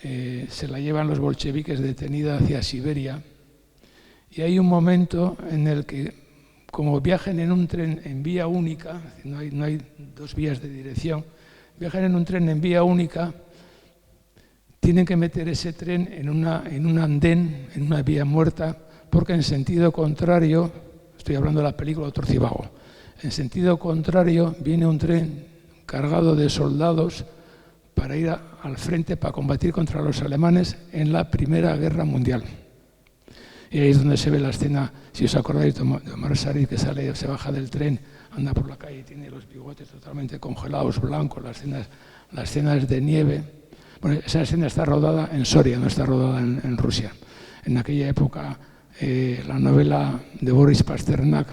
se la llevan los bolcheviques detenida hacia Siberia, y hay un momento en el que, como viajan en un tren en vía única, no hay dos vías de dirección, viajan en un tren en vía única, tienen que meter ese tren en un andén, en una vía muerta, porque en sentido contrario, estoy hablando de la película Doctor Zhivago, en sentido contrario viene un tren cargado de soldados para ir al frente para combatir contra los alemanes en la Primera Guerra Mundial. Y ahí es donde se ve la escena, si os acordáis, de Omar Sharif, que se baja del tren, anda por la calle y tiene los bigotes totalmente congelados, blancos, las escenas de nieve. Bueno, esa escena está rodada en Soria, no está rodada en Rusia. En aquella época, la novela de Boris Pasternak,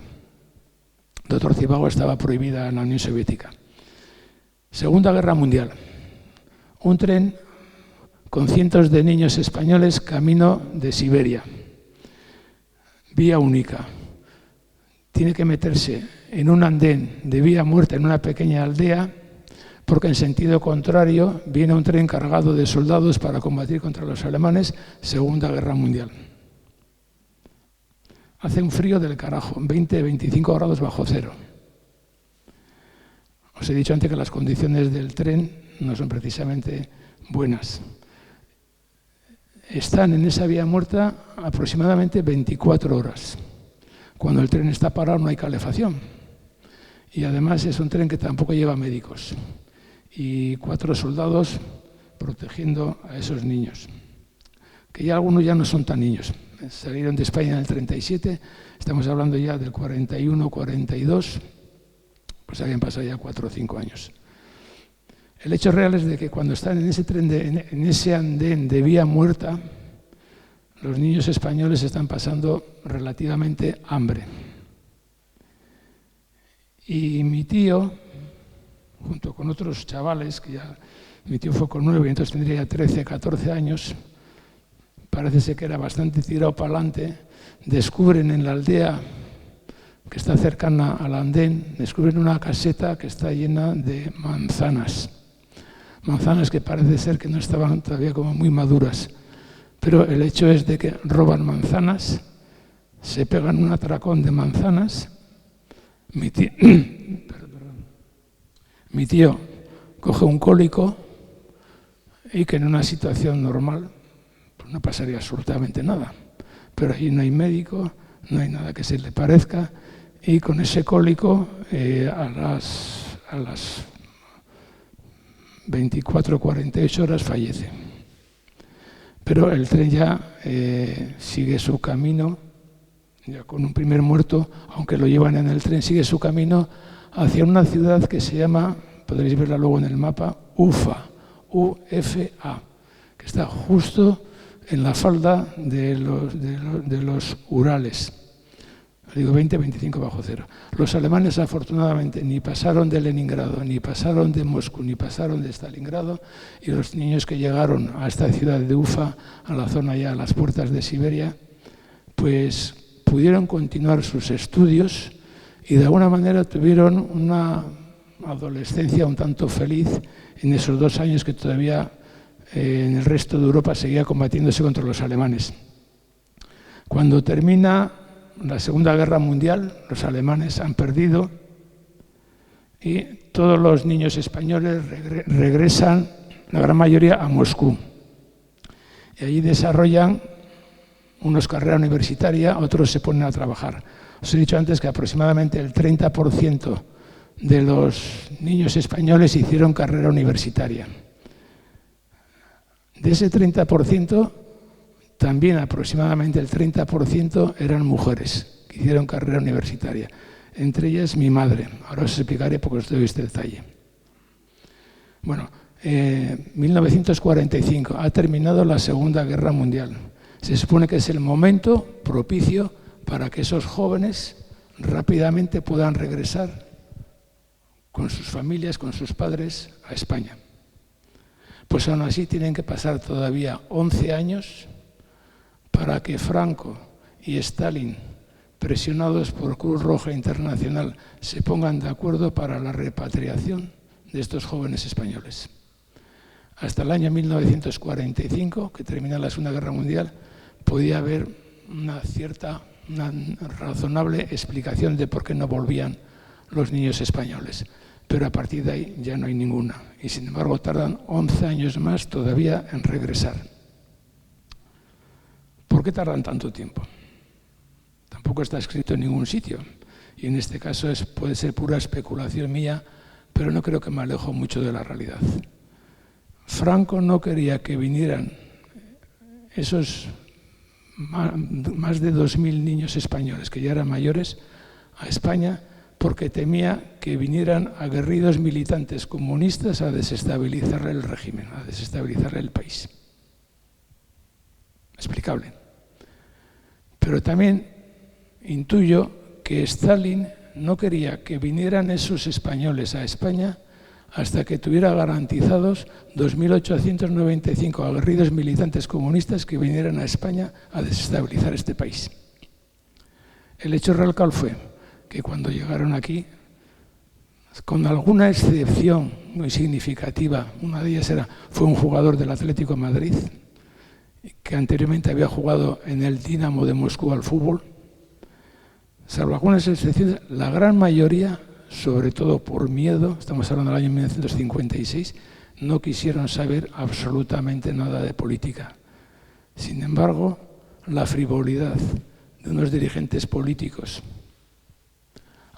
Doctor Zhivago, estaba prohibida en la Unión Soviética. Segunda Guerra Mundial. Un tren con cientos de niños españoles camino de Siberia. Vía única. Tiene que meterse en un andén de vía muerta en una pequeña aldea, porque en sentido contrario viene un tren cargado de soldados para combatir contra los alemanes, Segunda Guerra Mundial. Hace un frío del carajo, 20-25 grados bajo cero. Os he dicho antes que las condiciones del tren no son precisamente buenas. Están en esa vía muerta aproximadamente 24 horas. Cuando el tren está parado no hay calefacción. Y además es un tren que tampoco lleva médicos. Y 4 soldados protegiendo a esos niños, que ya algunos ya no son tan niños. Salieron de España en el 37, estamos hablando ya del 41, 42, pues habían pasado ya 4 o 5 años. El hecho real es de que cuando están en ese tren, en ese andén de vía muerta, los niños españoles están pasando relativamente hambre. Y mi tío, junto con otros chavales, que ya mi tío fue con 9 y entonces tendría ya 13, 14 años, parece ser que era bastante tirado para adelante, descubren en la aldea que está cercana al andén, descubren una caseta que está llena de manzanas. Manzanas que parece ser que no estaban todavía como muy maduras. Pero el hecho es de que roban manzanas, se pegan un atracón de manzanas. Mi tío coge un cólico y que en una situación normal pues no pasaría absolutamente nada. Pero allí no hay médico, no hay nada que se le parezca, y con ese cólico a las 24 o 48 horas fallece. Pero el tren ya sigue su camino, ya con un primer muerto, aunque lo llevan en el tren, sigue su camino hacia una ciudad que se llama, podréis verla luego en el mapa, Ufa, U-F-A, que está justo en la falda de los Urales. Digo 20-25 bajo cero. Los alemanes afortunadamente ni pasaron de Leningrado, ni pasaron de Moscú, ni pasaron de Stalingrado, y los niños que llegaron a esta ciudad de Ufa, a la zona ya, a las puertas de Siberia, pues pudieron continuar sus estudios y de alguna manera tuvieron una adolescencia un tanto feliz en esos 2 años que todavía en el resto de Europa seguía combatiéndose contra los alemanes. Cuando termina la Segunda Guerra Mundial, los alemanes han perdido y todos los niños españoles regresan, la gran mayoría, a Moscú. Y allí desarrollan unos carrera universitaria, otros se ponen a trabajar. Os he dicho antes que aproximadamente el 30% de los niños españoles hicieron carrera universitaria. De ese 30%, también aproximadamente el 30% eran mujeres que hicieron carrera universitaria. Entre ellas mi madre. Ahora os explicaré porque os doy este detalle. Bueno, 1945 ha terminado la Segunda Guerra Mundial. Se supone que es el momento propicio para que esos jóvenes rápidamente puedan regresar con sus familias, con sus padres, a España. Pues aún así tienen que pasar todavía 11 años para que Franco y Stalin, presionados por Cruz Roja Internacional, se pongan de acuerdo para la repatriación de estos jóvenes españoles. Hasta el año 1945, que termina la Segunda Guerra Mundial, podía haber una razonable explicación de por qué no volvían los niños españoles. Pero a partir de ahí ya no hay ninguna. Y sin embargo tardan 11 años más todavía en regresar. ¿Por qué tardan tanto tiempo? Tampoco está escrito en ningún sitio. Y en este caso puede ser pura especulación mía, pero no creo que me alejo mucho de la realidad. Franco no quería que vinieran esos más de 2.000 niños españoles que ya eran mayores a España, porque temía que vinieran aguerridos militantes comunistas a desestabilizar el régimen, a desestabilizar el país. Explicable. Pero también intuyo que Stalin no quería que vinieran esos españoles a España hasta que tuviera garantizados 2.895 aguerridos militantes comunistas que vinieran a España a desestabilizar este país. El hecho real cuál fue que cuando llegaron aquí, con alguna excepción muy significativa, una de ellas fue un jugador del Atlético de Madrid, que anteriormente había jugado en el Dinamo de Moscú al fútbol, salvo algunas excepciones, la gran mayoría, sobre todo por miedo, estamos hablando del año 1956, no quisieron saber absolutamente nada de política. Sin embargo, la frivolidad de unos dirigentes políticos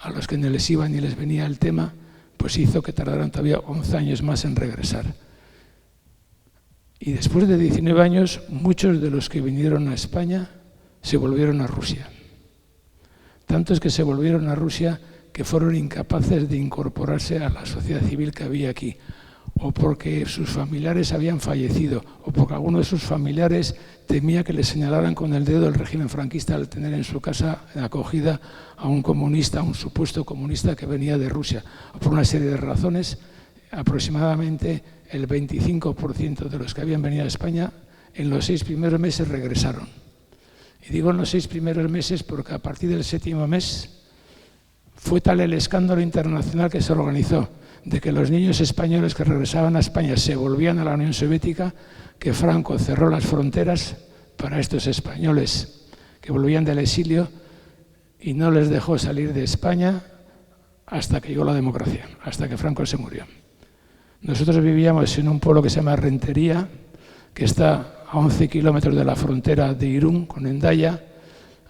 a los que no les iba ni les venía el tema, pues hizo que tardaran todavía 11 años más en regresar. Y después de 19 años, muchos de los que vinieron a España se volvieron a Rusia. Tantos que se volvieron a Rusia que fueron incapaces de incorporarse a la sociedad civil que había aquí, o porque sus familiares habían fallecido, o porque alguno de sus familiares temía que le señalaran con el dedo el régimen franquista al tener en su casa acogida a un comunista, a un supuesto comunista que venía de Rusia. Por una serie de razones, aproximadamente el 25% de los que habían venido a España en los 6 primeros meses regresaron. Y digo en los 6 primeros meses porque a partir del 7º mes fue tal el escándalo internacional que se organizó de que los niños españoles que regresaban a España se volvían a la Unión Soviética, que Franco cerró las fronteras para estos españoles que volvían del exilio y no les dejó salir de España hasta que llegó la democracia, hasta que Franco se murió. Nosotros vivíamos en un pueblo que se llama Rentería, que está a 11 kilómetros de la frontera de Irún con Hendaya.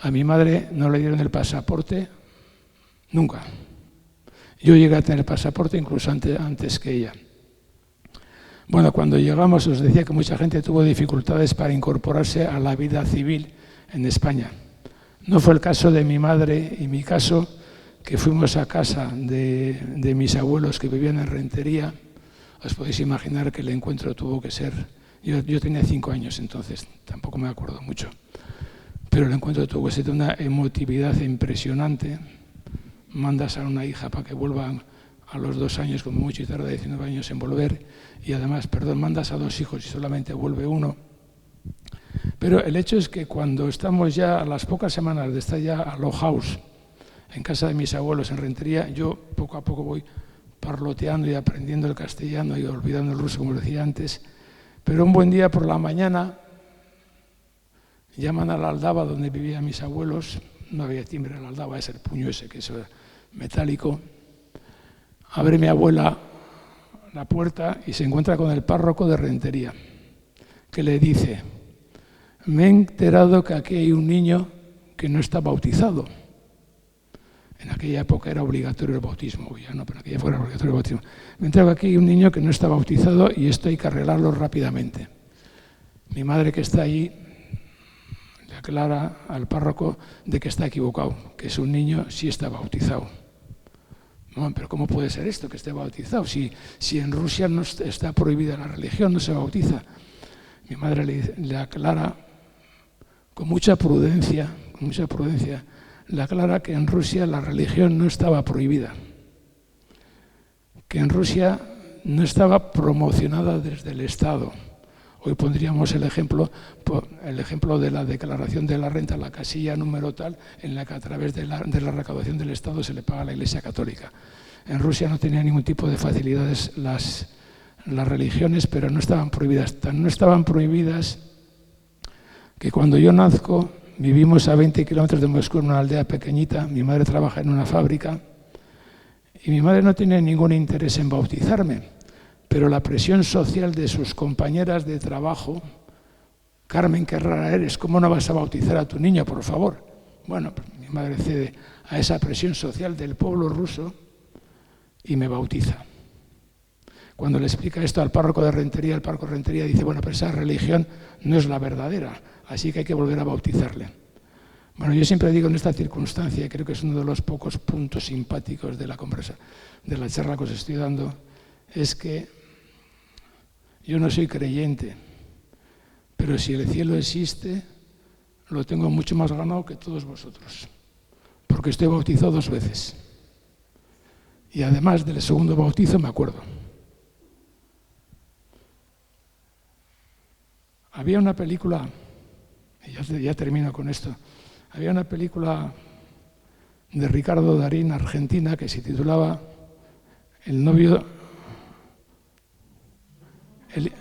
A mi madre no le dieron el pasaporte nunca. Yo llegué a tener el pasaporte incluso antes que ella. Bueno, cuando llegamos os decía que mucha gente tuvo dificultades para incorporarse a la vida civil en España. No fue el caso de mi madre y mi caso, que fuimos a casa de mis abuelos que vivían en Rentería. Os podéis imaginar que el encuentro tuvo que ser... Yo tenía 5 años entonces, tampoco me acuerdo mucho. Pero el encuentro tuvo que ser de una emotividad impresionante. Mandas a una hija para que vuelvan a los 2 años, como mucho, y tarda 19 años en volver. Y además, mandas a 2 hijos y solamente vuelve uno. Pero el hecho es que cuando estamos ya a las pocas semanas de estar ya a Low House, en casa de mis abuelos en Rentería, yo poco a poco voy parloteando y aprendiendo el castellano y olvidando el ruso, como decía antes. Pero un buen día por la mañana llaman a la aldaba donde vivían mis abuelos. No había timbre en la aldaba, es el puño ese que es metálico. Abre mi abuela la puerta y se encuentra con el párroco de Rentería, que le dice: me he enterado que aquí hay un niño que no está bautizado. En aquella época era obligatorio el bautismo, ya no, pero en aquella época era obligatorio el bautismo. Me he enterado que aquí hay un niño que no está bautizado y esto hay que arreglarlo rápidamente. Mi madre, que está allí, le aclara al párroco de que está equivocado, que es un niño sí está bautizado. No, pero ¿cómo puede ser esto, que esté bautizado? Si en Rusia no está prohibida la religión, no se bautiza. Mi madre le aclara con mucha prudencia, le aclara que en Rusia la religión no estaba prohibida, que en Rusia no estaba promocionada desde el Estado, Hoy pondríamos el ejemplo de la declaración de la renta, la casilla número tal, en la que a través de la recaudación del Estado se le paga a la Iglesia Católica. En Rusia no tenía ningún tipo de facilidades las religiones, pero no estaban prohibidas. Tan no estaban prohibidas que cuando yo nazco, vivimos a 20 kilómetros de Moscú, en una aldea pequeñita. Mi madre trabaja en una fábrica y mi madre no tenía ningún interés en bautizarme, pero la presión social de sus compañeras de trabajo: Carmen, qué rara eres, ¿cómo no vas a bautizar a tu niño, por favor? Bueno, pues mi madre cede a esa presión social del pueblo ruso y me bautiza. Cuando le explica esto al párroco de Rentería, el párroco de Rentería dice: bueno, pero esa religión no es la verdadera, así que hay que volver a bautizarle. Bueno, yo siempre digo en esta circunstancia, y creo que es uno de los pocos puntos simpáticos de la conversación, de la charla que os estoy dando, es que yo no soy creyente, pero si el cielo existe, lo tengo mucho más ganado que todos vosotros, porque estoy bautizado 2 veces. Y además del segundo bautizo me acuerdo. Había una película, y ya termino con esto, había una película de Ricardo Darín, argentina, que se titulaba El novio, el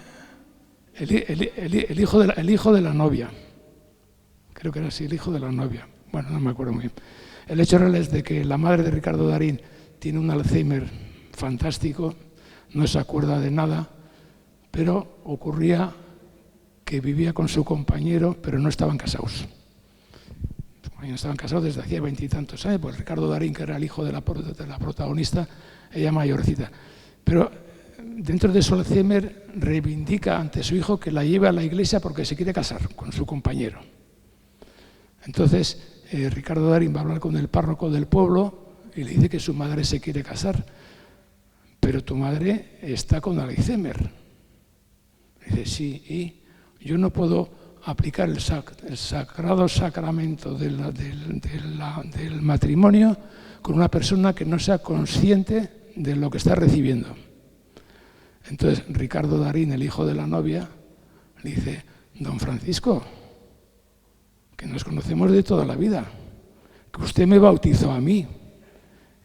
hijo de la novia. Creo que era así, el hijo de la novia. Bueno, no me acuerdo muy bien. El hecho real es de que la madre de Ricardo Darín tiene un Alzheimer fantástico, no se acuerda de nada, pero ocurría que vivía con su compañero, pero no estaban casados. No estaban casados desde hacía 20 y tantos años, pues Ricardo Darín, que era el hijo de la protagonista, ella mayorcita. Pero dentro de su Alzheimer reivindica ante su hijo que la lleve a la iglesia porque se quiere casar con su compañero. Entonces, Ricardo Darín va a hablar con el párroco del pueblo y le dice que su madre se quiere casar, pero tu madre está con Alzheimer. Dice: sí, y yo no puedo aplicar el sagrado sacramento del matrimonio con una persona que no sea consciente de lo que está recibiendo. Entonces Ricardo Darín, el hijo de la novia, le dice: don Francisco, que nos conocemos de toda la vida, que usted me bautizó a mí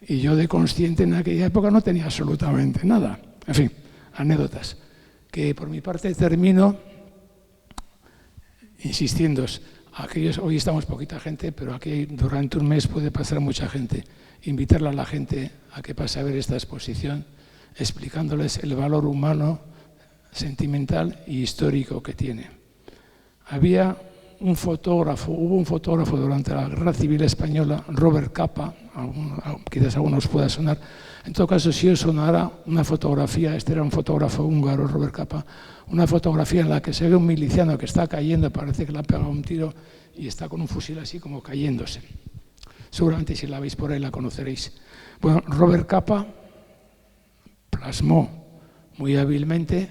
y yo de consciente en aquella época no tenía absolutamente nada. En fin, anécdotas. Que por mi parte termino insistiendo, hoy estamos poquita gente, pero aquí durante un mes puede pasar mucha gente. Invitarle a la gente a que pase a ver esta exposición, explicándoles el valor humano, sentimental y histórico que tiene. Hubo un fotógrafo durante la Guerra Civil Española, Robert Capa, quizás a algunos pueda sonar. En todo caso, si os sonara una fotografía, este era un fotógrafo húngaro, Robert Capa, una fotografía en la que se ve un miliciano que está cayendo, parece que le ha pegado un tiro y está con un fusil así como cayéndose. Seguramente si la veis por ahí la conoceréis. Bueno, Robert Capa plasmó muy hábilmente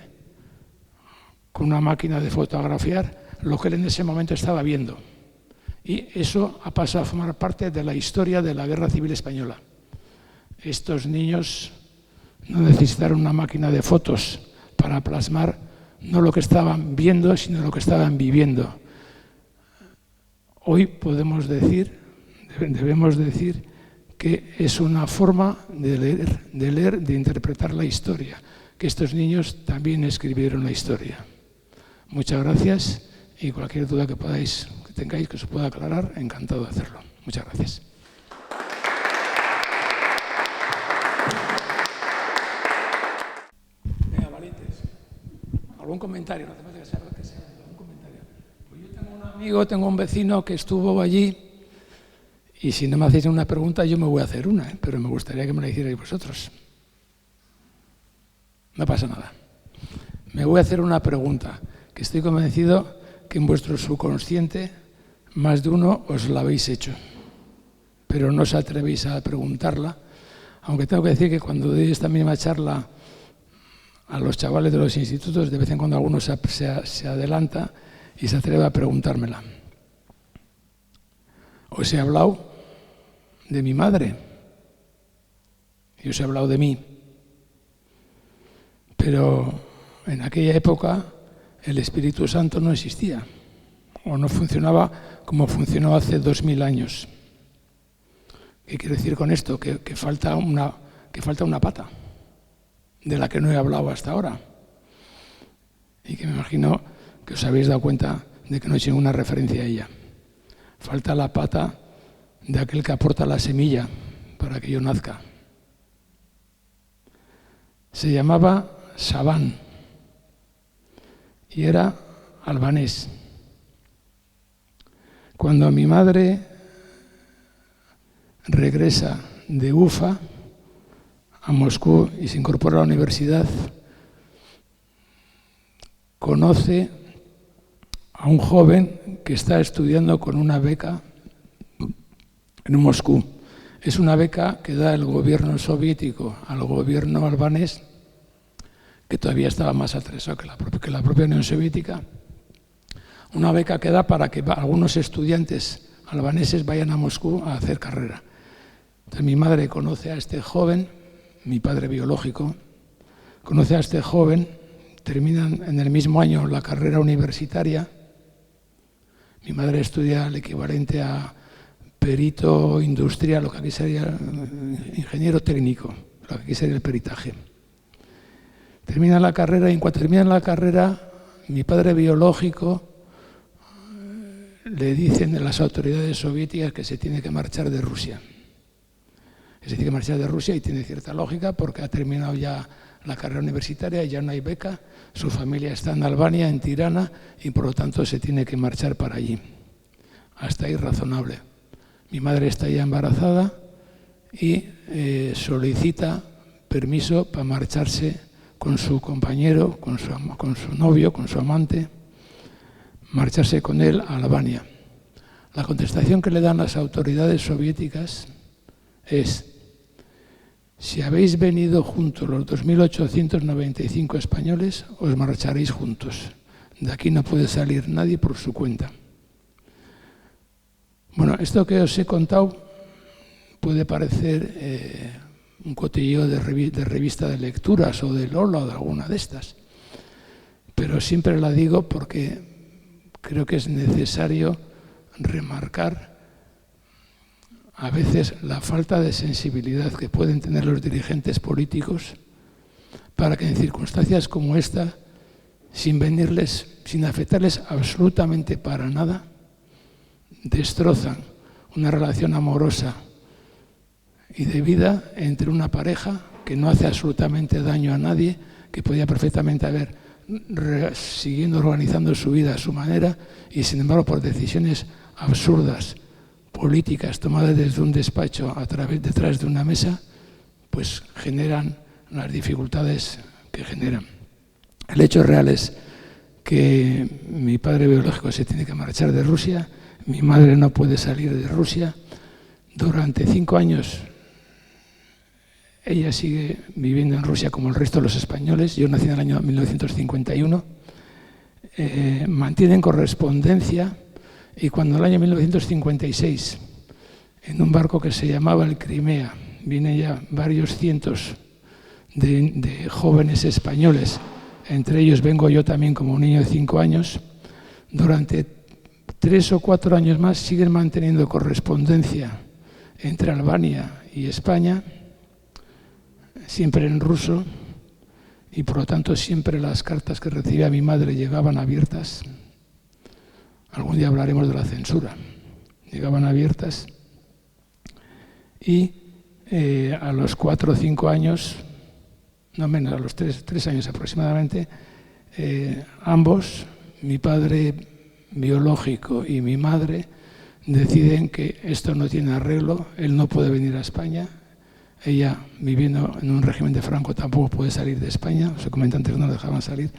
con una máquina de fotografiar lo que él en ese momento estaba viendo. Y eso ha pasado a formar parte de la historia de la Guerra Civil Española. Estos niños no necesitaron una máquina de fotos para plasmar no lo que estaban viendo, sino lo que estaban viviendo. Hoy debemos decir que es una forma de leer, de interpretar la historia, que estos niños también escribieron la historia. Muchas gracias. Y cualquier duda que tengáis que os pueda aclarar, encantado de hacerlo. Muchas gracias. Venga, valientes. ¿Algún comentario? No hace falta que sea algún comentario. Pues yo tengo un amigo, tengo un vecino que estuvo allí y si no me hacéis una pregunta yo me voy a hacer una, pero me gustaría que me la hicierais vosotros. No pasa nada. Me voy a hacer una pregunta que estoy convencido que en vuestro subconsciente más de uno os la habéis hecho, pero no os atrevéis a preguntarla, aunque tengo que decir que cuando doy esta misma charla a los chavales de los institutos, de vez en cuando alguno se adelanta y se atreve a preguntármela. Os he hablado de mi madre y os he hablado de mí, pero en aquella época el Espíritu Santo no existía o no funcionaba como funcionó hace 2000 años. ¿Qué quiero decir con esto? Que falta una pata de la que no he hablado hasta ahora y que me imagino que os habéis dado cuenta de que no he hecho ninguna referencia a ella. Falta la pata de aquel que aporta la semilla para que yo nazca. Se llamaba Sabán y era albanés. Cuando mi madre regresa de Ufa a Moscú y se incorpora a la universidad, conoce a un joven que está estudiando con una beca en Moscú. Es una beca que da el gobierno soviético al gobierno albanés, que todavía estaba más atrasado que la propia Unión Soviética. Una beca que da para que algunos estudiantes albaneses vayan a Moscú a hacer carrera. Entonces mi madre conoce a este joven, mi padre biológico, conoce a este joven, terminan en el mismo año la carrera universitaria. Mi madre estudia el equivalente a perito industrial, lo que aquí sería ingeniero técnico, lo que aquí sería el peritaje. Termina la carrera y en cuanto termina la carrera, mi padre biológico le dicen de las autoridades soviéticas que se tiene que marchar de Rusia. Que se tiene que marchar de Rusia y tiene cierta lógica porque ha terminado ya la carrera universitaria, ya no hay beca, su familia está en Albania, en Tirana, y por lo tanto se tiene que marchar para allí. Hasta ahí razonable. Mi madre está ya embarazada y solicita permiso para marcharse con su compañero, con su novio, con su amante, marcharse con él a Albania. La contestación que le dan las autoridades soviéticas es: si habéis venido juntos los 2.895 españoles, os marcharéis juntos. De aquí no puede salir nadie por su cuenta. Bueno, esto que os he contado puede parecer un cotilleo de revista de lecturas o de Lola o de alguna de estas, pero siempre la digo porque creo que es necesario remarcar a veces la falta de sensibilidad que pueden tener los dirigentes políticos para que en circunstancias como esta, sin afectarles absolutamente para nada, destrozan una relación amorosa y de vida entre una pareja que no hace absolutamente daño a nadie, que podía perfectamente haber siguiendo organizando su vida a su manera y sin embargo por decisiones absurdas, políticas tomadas desde un despacho detrás de una mesa, pues generan las dificultades que generan. El hecho real es que mi padre biológico se tiene que marchar de Rusia, mi madre no puede salir de Rusia. Durante 5 años ella sigue viviendo en Rusia como el resto de los españoles. Yo nací en el año 1951. Mantienen correspondencia y cuando en el año 1956, en un barco que se llamaba el Crimea, vienen ya varios cientos de jóvenes españoles, entre ellos vengo yo también como un niño de 5 años, durante 3 o 4 años más siguen manteniendo correspondencia entre Albania y España, siempre en ruso, y por lo tanto siempre las cartas que recibía mi madre llegaban abiertas. Algún día hablaremos de la censura. Llegaban abiertas y a los 4 o 5 años, no menos, a los 3 años aproximadamente, ambos, mi padre biológico y mi madre, deciden que esto no tiene arreglo, él no puede venir a España, ella viviendo en un régimen de Franco tampoco puede salir de España, los comandantes no dejaban salir,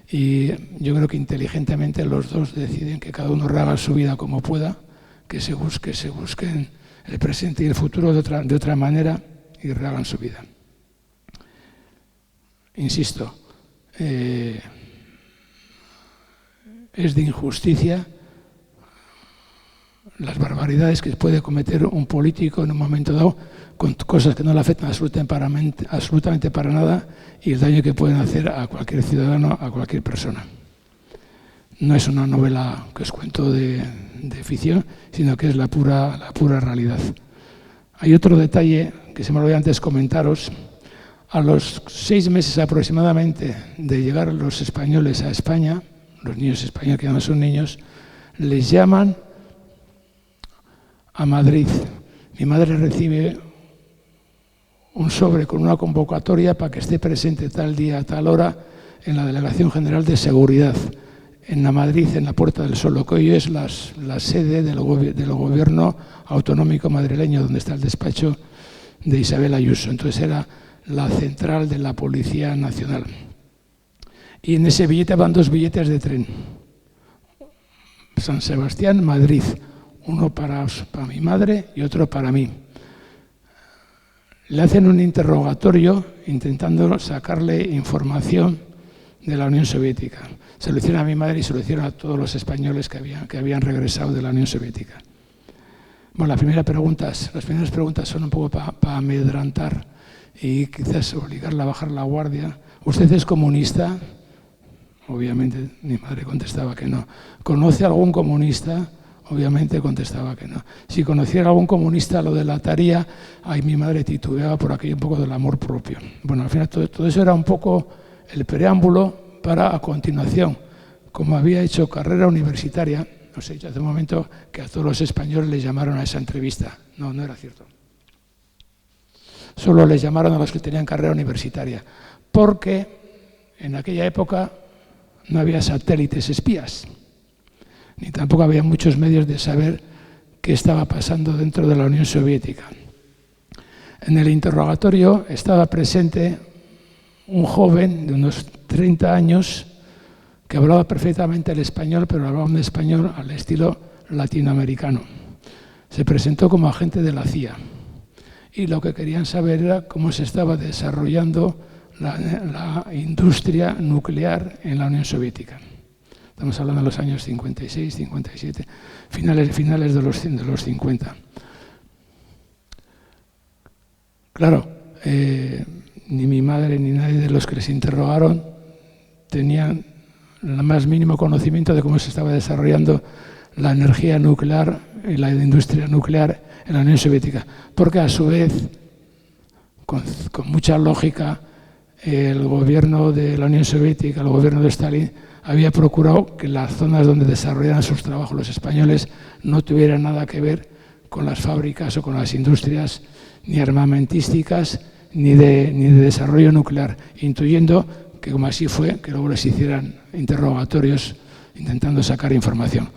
y yo creo que inteligentemente los dos deciden que cada uno haga su vida como pueda, que se busquen el presente y el futuro de otra manera y rehagan su vida. Insisto, es de injusticia las barbaridades que puede cometer un político en un momento dado con cosas que no le afectan absolutamente para nada y el daño que pueden hacer a cualquier ciudadano, a cualquier persona. No es una novela que os cuento de ficción, sino que es la pura realidad. Hay otro detalle que se me olvidó antes comentaros. A los 6 meses aproximadamente de llegar los españoles a España, los niños españoles que no son niños, les llaman a Madrid. Mi madre recibe un sobre con una convocatoria para que esté presente tal día, a tal hora, en la Delegación General de Seguridad, en la Madrid, en la Puerta del Sol, que hoy es la sede del gobierno autonómico madrileño, donde está el despacho de Isabel Ayuso. Entonces era la central de la Policía Nacional. Y en ese billete van 2 billetes de tren. San Sebastián, Madrid. Uno para mi madre y otro para mí. Le hacen un interrogatorio intentando sacarle información de la Unión Soviética. Se lo hicieron a mi madre y se lo hicieron a todos los españoles que habían regresado de la Unión Soviética. Bueno, las primeras preguntas son un poco para amedrantar y quizás obligarla a bajar la guardia. ¿Usted es comunista? Obviamente mi madre contestaba que no. ¿Conoce algún comunista? Obviamente contestaba que no. Si conociera algún comunista lo delataría. Ay, mi madre titubeaba por aquello un poco del amor propio. Bueno, al final todo eso era un poco el preámbulo para, a continuación, como había hecho carrera universitaria, os he dicho hace un momento que a todos los españoles les llamaron a esa entrevista. No, no era cierto. Solo les llamaron a los que tenían carrera universitaria, porque en aquella época no había satélites espías, ni tampoco había muchos medios de saber qué estaba pasando dentro de la Unión Soviética. En el interrogatorio estaba presente un joven de unos 30 años que hablaba perfectamente el español, pero hablaba un español al estilo latinoamericano. Se presentó como agente de la CIA y lo que querían saber era cómo se estaba desarrollando la industria nuclear en la Unión Soviética. Estamos hablando de los años 56, 57, finales de los 50. Claro, ni mi madre ni nadie de los que les interrogaron tenían el más mínimo conocimiento de cómo se estaba desarrollando la energía nuclear y la industria nuclear en la Unión Soviética, porque a su vez, con mucha lógica, el gobierno de la Unión Soviética, el gobierno de Stalin, había procurado que las zonas donde desarrollaran sus trabajos los españoles no tuvieran nada que ver con las fábricas o con las industrias ni armamentísticas ni de desarrollo nuclear, intuyendo que como así fue, que luego les hicieran interrogatorios intentando sacar información.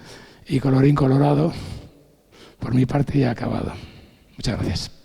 Y colorín colorado, por mi parte ya ha acabado. Muchas gracias.